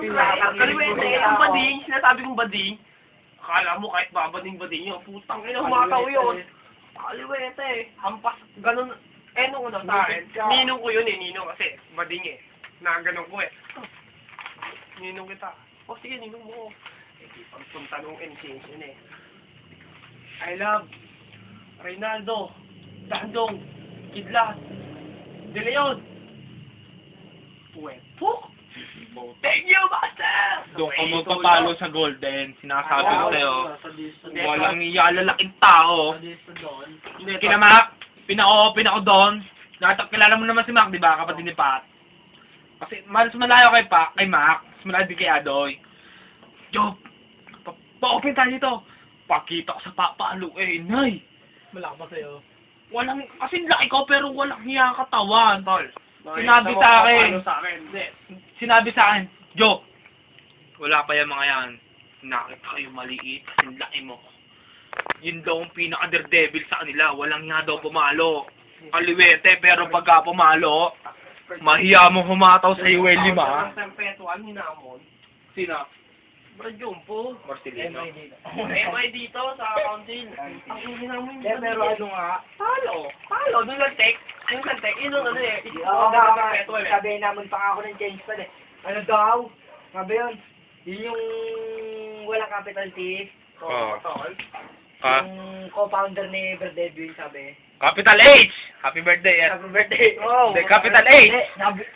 Kaliwete, ang bading, sinasabi kong bading. Akala mo kahit babading-bading yun, putang ina, humataw yun. Kaliwete, hampas, ganun, nung ano sa akin, ninong ko yun ninong kasi, bading naganon ko ninong kita. Sige, ninong mo. Pagpunta nung NCS yun I love Reynaldo, Dandong, Kidlat, De Leon. Puk! Thank you, master! Doon ka magpapalo sa Golden. Sinasabi ko sa'yo. Walang lalalaking tao. Kina Mac, pina-open ako doon. Kilala mo naman si Mac, di ba? Kapatid ni Pat. Kasi mas malayo kay Mac. Mas malayo din kay Adoy. Job, pa-open tayo dito. Pakita ko sa papalo nay. Malaki pa sa'yo. Walang, kasi laki ko pero walang hiya katawan, tol. Sinabi sa akin. Sinabi sa akin, Joe, wala pa yung mga yan. Nakita kayo maliit, kasi laki mo. Yun daw ang pinaka-daredevil sa kanila. Walang hiya daw pumalo. Kaliwete, pero pagka pumalo, mahiya mo humataw sa iwe lima. Sino? Brad Jumpo. Marcelino. MI dito sa council. Ang hindi namin Pero ano nga? Palo. Doon lang text. Yung sa text, yun ang Oo nga, sabihin namin pa ako ng change pa Ano daw? Sabi yun, yun yung walang capital T. Oo. Yung co-founder ni Berdevin sabi. Capital H! Happy birthday, Happy birthday. Oh. Capital H!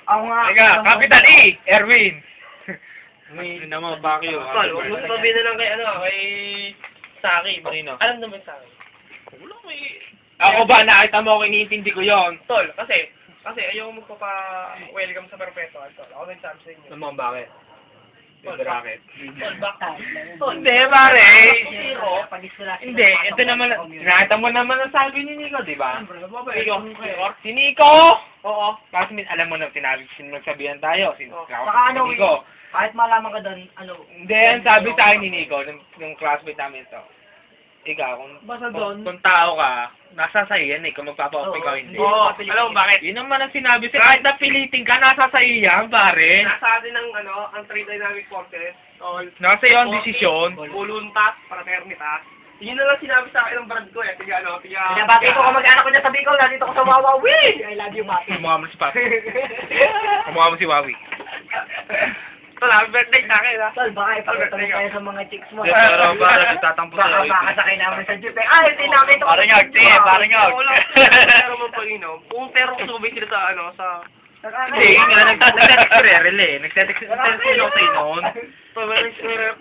Ako nga. Teka, Capital E! Erwin! Ano naman, Bakyo? Tol, huwag mo sabihin na lang kay Saki. Marino. Alam naman Saki. Wala may... Ako ba, nakita mo ako, iniintindi ko yon. Tol, kasi ayaw mo magpapa-welcome sa perpetual, tol. Ako nagsabi sa inyo. Ano mo, bakit? Yung bracket. Tol, bakit? Tol, Hindi, pare. Zero. Hindi, ito naman, nakita mo naman ang sabi ni Nico, di ba? Nico. Si Nico! Oo. Kasi alam mo na, sinagsabihan tayo. Saka ano, Nico. kahit malaman ka doon, ano. Hindi, ang sabi sa akin ni Nico, yung classmate namin ito. Ikaw, kung tao ka, nasa sa'yo yan kung magpapa-open ka o hindi. Oo, alam mo bakit? Yun naman ang sinabi sa'yo. Kahit napilitin ka, nasa sa'yo yan, pare. Nasa atin ang three dynamic forces. Tol. Nasa iyo ang desisyon. Voluntas, fraternitas. Yun na lang sinabi sa akin ng brand ko Tiga. Pinabati ko kamag-anak ko niya sa Bicol, nandito ko sa Wawawi! I love you, Mati. Kumukha mo si Papi. Kumukha mo si Wawi. Tol, happy birthday sa akin Tol, baka ipagkatalo tayo sa mga chicks mo. Pero para nagtatampo Baka sa'yo. makasakay namin sa jeep hindi namin ito. Parang yag, parang yag. Pero mo pag-inom. Pero kung sumabay sila sa Hindi, nga, nagtetext si Rerel Nagtetext ako sa'yo noon.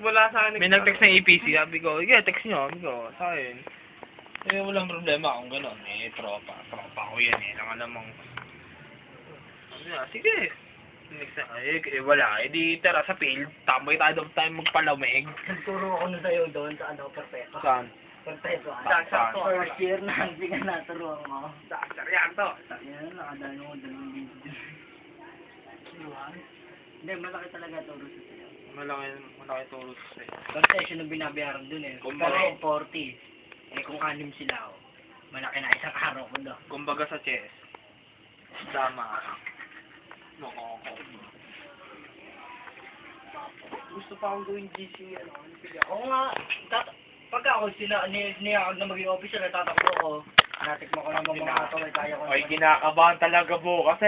Wala sa akin. May nag-text ng APC, sabi ko, text nyo, sabi ko, sa akin. Walang problema kung gano'n. Tropa ko yan Nang alamang. Sige. Next na, wala. Di tara sa field. Tambay tayo magpalamig. Nagturo ako na sa'yo doon sa perpeto. Saan? Perpeto. Saan? First year na, hindi ka naturuan mo. Saryan to. Yan, nakadalo ko dalawang video. Hindi, malaki talaga turo sa sa'yo. Malaki turo sa sa'yo. Concession yung binabayaran dun Kung 40. Kung 6 sila malaki na isang araw ko doon. Kumbaga sa chess. Tama. Gusto pa akong gawin GC, Oo nga, pagka ako niyakag na maging officer, natatakbo ako. Natikman ko lang mga ataway, kaya ko. Ay, kinakabahan talaga bukas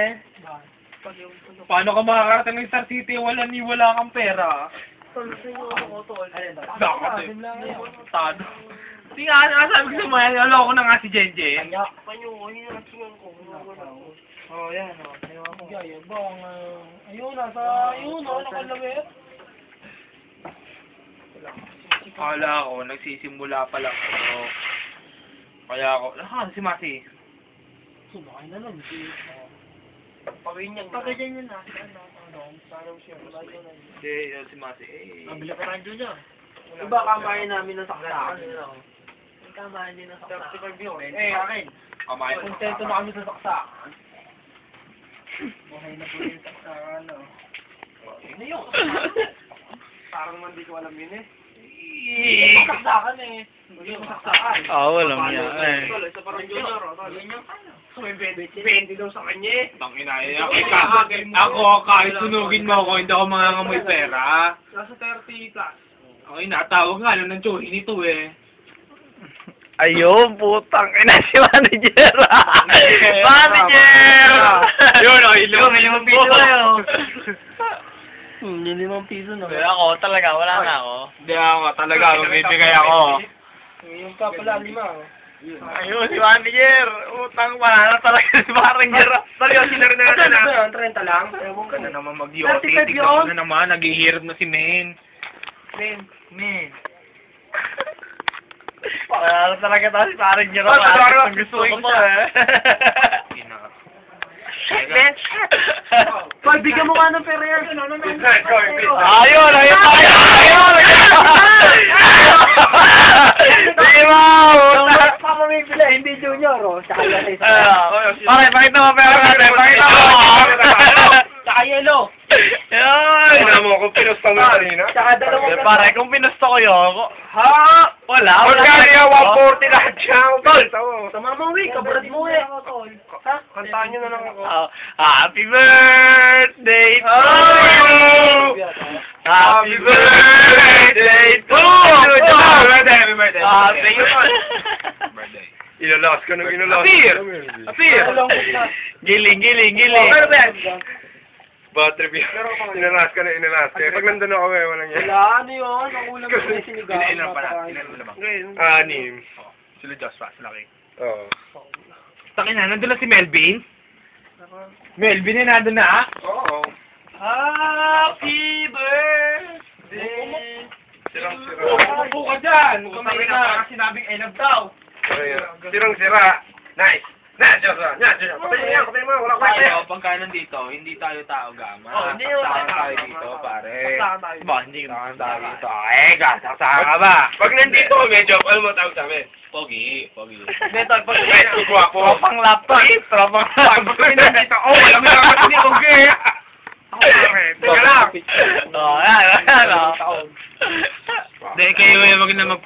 Paano ka makakarating ng Star City? Wala kang pera. Tol, sa'yo ako, tol. Bakit Tado. Hindi nga, sabi ko sa mga, aloko na nga si Jenje. Panyo, yun ang singan ko. Oh, yan Yayabang, ayun, nakalawit. Kala ko, nagsisimula pa lang ako. Kaya ako, si Masi. Sumakay na lang, pagawin niya. Pagawin niya na. Sarang siya. Hindi, si Masi. Mabili ka rin doon yan. Iba kamayan namin ng saksakan. Kamayan din ng saksakan. Akin. Kamayan. Kontento na kami sa saksakan. Buhay na po yung saksakan, Ano yun? Parang naman di ko alam yun Saksakan Saksakan. Walang yan Tol, isa parang junior. Yan yung ano. Gusto mo yung 20 daw sa kanya eh. Tangina, ako, kahit sunugin mo ako, hindi ako mangangamoy pera. Nasa 30 plus. Ako inatawag nga lang ng tsuhin nito eh. Ayun, putang ina si manager. Manager! Yun, oh, ilong. Yung piso na yun. 5 piso na. Kaya ako talaga, wala na ako. Hindi ako, talaga, magbibigay ako. Yung ka pala, 5. Ayun, si manager. Utang wala na talaga si manager. Seryosin na rin na natin ah. 30 lang? Ewan ko Ka na na. naman mag-yoti. 35 Tignan mo yun. na naman, naghihirap na si Men. Men. Wala na talaga tayo si manager. Oh, talaga. Ang gusto ko pa eh. Ben, Paul, bigyan mo nga ng pera yan. Ayun, ayun, ayun. Sige mo. Papamigila, hindi junior, oh. Tsaka yan isa. Pare, pakita mo pera natin. Pakita mo. Tsaka yellow. Yun. Tingnan mo kung pinusta mo kanina. Tsaka dalawang Pare, kung pinusto ko yun, Ha? wala. Magkano 140 lahat siya. Pinusta mo. Sa mama week, kabrad mo eh. Ha? Kantaan nyo na lang ako. Happy birthday to you. Happy birthday to you. Happy birthday. Happy birthday. Ilalas ka nung ilalas. Apir. Giling, giling, giling. Pero Ben, Bad trip yun. Inalas ka na inalas. Kaya pag nandun ako eh, walang yan. wala, ano yun? Ang ulam ko yung sinigaw. Ilan pa na? Napakain. Ilan mo na ba? Ngayon. Anim. Sila Joshua, sila King. Oo. Takin na, nandun na si Melvin. Melvin na nandun na. Oo. Happy birthday. Sirang-sira. Upo ka dyan. Huwag kang na sinabing I love daw. Sirang-sira. Nice. Nice, Joshua. Nice, Joshua. Patayin mo. Wala ka Tayo, pagka nandito, hindi tayo tao gama. Oh, hindi yun. Saksakan tayo dito, pare. Saksakan tayo. Ba, hindi ka saksakan dito. Saksakan ka ba? Pag nandito kami, Job, ano mo tawag sa amin? Pogi, pogi. Neto, pag Gwapo. Tropang laptop. Tropang laptop. Pag nandito, oh, walang mga hindi okay. Ako pare. Teka lang. Oh, yan, yan. Hindi, kayo yung wag na